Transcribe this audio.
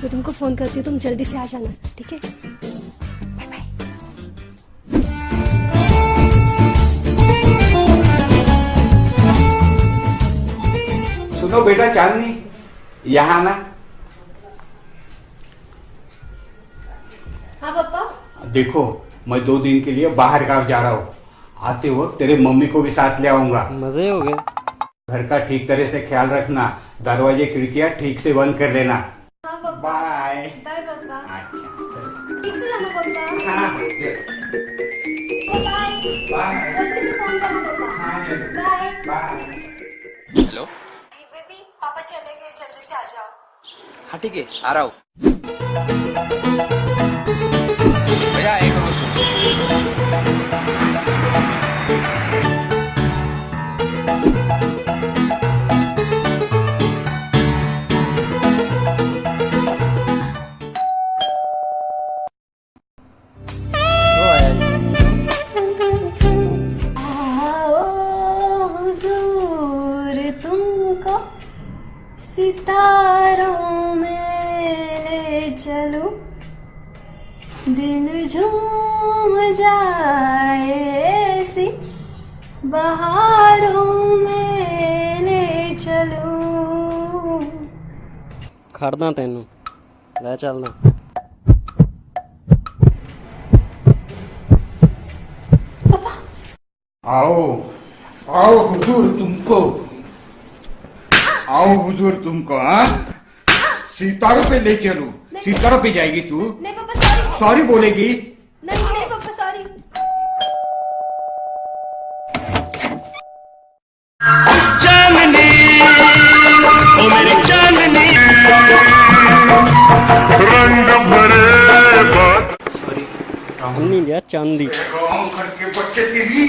मैं तुमको फोन करती हूँ, तुम जल्दी से आ जाना, ठीक है? Bye bye. सुनो बेटा चांदनी, यहाँ आना। हाँ पापा। देखो मैं 2 दिन के लिए बाहर गांव जा रहा हूँ। आते वक्त तेरे मम्मी को भी साथ ले आऊंगा। मजे हो गए। घर का ठीक तरह से ख्याल रखना, दरवाजे खिड़कियां ठीक से बंद कर लेना। हाँ पापा। बाय बाय पापा। अच्छा ठीक से जाना पापा। हाँ बाय। बाय जल्दी में फोन करना पापा। हाँ बाय। बाय। हेलो। बेबी पापा चले गए, जल्दी से आ जाओ। हाँ ठीक है, आ रहा हूँ। भैया एक आओ हुजूर तुमको सितारों में ले चलूं, दिल झूम जाए ऐसी बहारों में ले चलूं। खड़ना तेनू ले चलना। आओ आओ हुजूर तुमको, आओ हुजूर तुमको। हाँ सितारों पे ले चलूं। सितारों पे जाएगी तू? नहीं पापा सॉरी। सॉरी बोलेगी? नहीं नहीं पापा सॉरी। चांदनी ओ मेरी चांदनी रंग भरे बात चांदनी लिया चांदी। घर के बच्चे तेरी